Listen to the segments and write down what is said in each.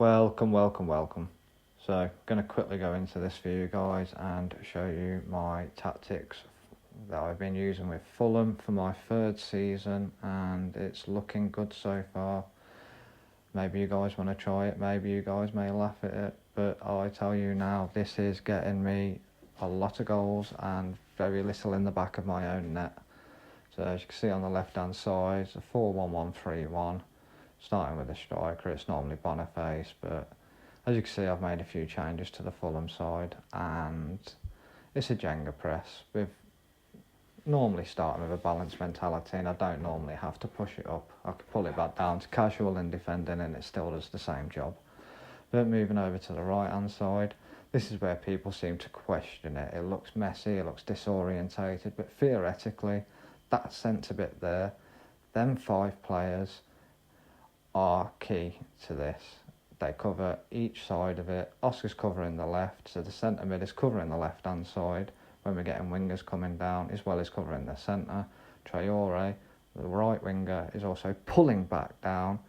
Welcome. So, going to quickly go into this for you guys and show you my tactics that I've been using with Fulham for my third season, and it's looking good so far. Maybe you guys want to try it, maybe you guys may laugh at it, but I tell you now, this is getting me a lot of goals and very little in the back of my own net. So as you can see on the left hand side, it's a 4-1-1-3-1. Starting with a striker, it's normally Boniface, but as you can see, I've made a few changes to the Fulham side, and it's a Jenga press with normally starting with a balanced mentality, and I don't normally have to push it up. I could pull it back down to casual and defending, and it still does the same job. But moving over to the right hand side, this is where people seem to question it. It looks messy, it looks disorientated, but theoretically, that centre bit there, them 5 players are key to this. They cover each side of it. Oscar's covering the left, so the centre mid is covering the left hand side when we're getting wingers coming down, as well as covering the centre. Traore, the right winger, is also pulling back down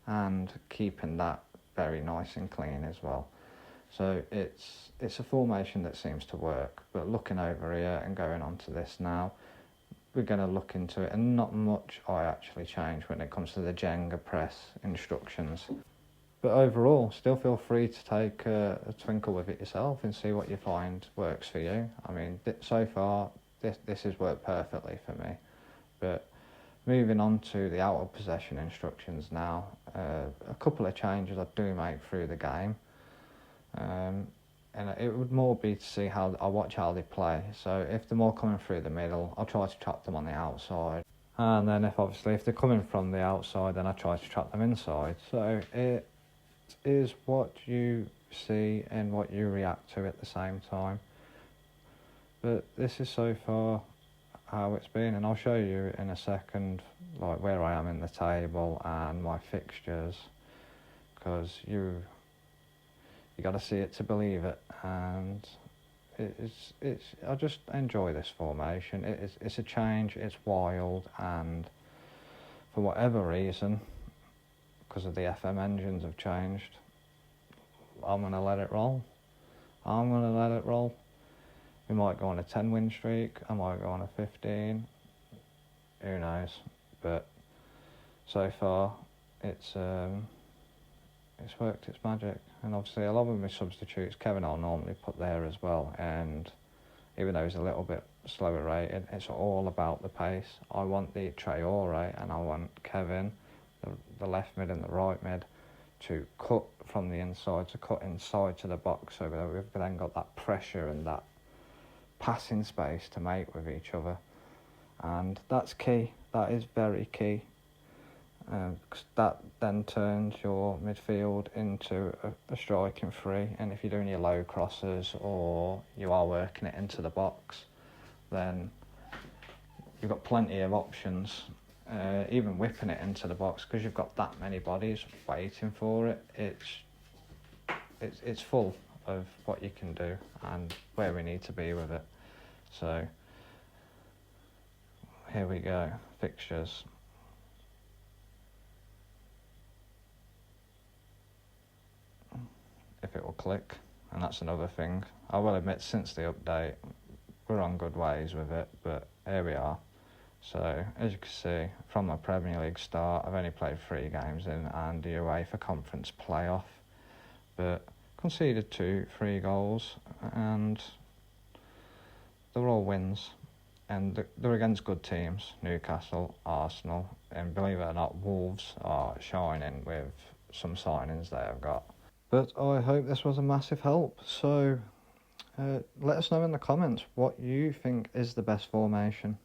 and keeping that very nice and clean as well. So it's a formation that seems to work. But looking over here and going on to this now, we're going to look into it, and not much I actually change when it comes to the Jenga press instructions. But overall, still feel free to take a twinkle with it yourself and see what you find works for you. I mean, so far, this has worked perfectly for me. But moving on to the out of possession instructions now, a couple of changes I do make through the game. And it would more be to see how I watch how they play. So if they're more coming through the middle, I'll try to trap them on the outside. And then if they're coming from the outside, then I try to trap them inside. So it is what you see and what you react to at the same time. But this is so far how it's been, and I'll show you in a second like where I am in the table and my fixtures, because you got to see it to believe it. And I just enjoy this formation. It's a change, it's wild, and for whatever reason, because of the FM engines have changed, I'm going to let it roll. We might go on a 10-win streak, I might go on a 15, who knows. But so far, it's worked its magic. And obviously, a lot of my substitutes, Kevin I'll normally put there as well, and even though he's a little bit slower rated, it's all about the pace. I want the Traore and I want Kevin, the left mid and the right mid, to cut from the inside, to cut inside to the box, so that we've then got that pressure and that passing space to make with each other. And that's key, that is very key. Because that then turns your midfield into a striking free, and if you're doing your low crosses or you are working it into the box, then you've got plenty of options. Even whipping it into the box, because you've got that many bodies waiting for it, it's full of what you can do and where we need to be with it. So here we go, fixtures. If it will click, and that's another thing. I will admit, since the update, we're on good ways with it, but here we are. So, as you can see, from my Premier League start, I've only played 3 games in and the UEFA Conference playoff, but conceded 3 goals, and they're all wins. And they're against good teams, Newcastle, Arsenal, and believe it or not, Wolves are shining with some signings they have got. But I hope this was a massive help. So let us know in the comments what you think is the best formation.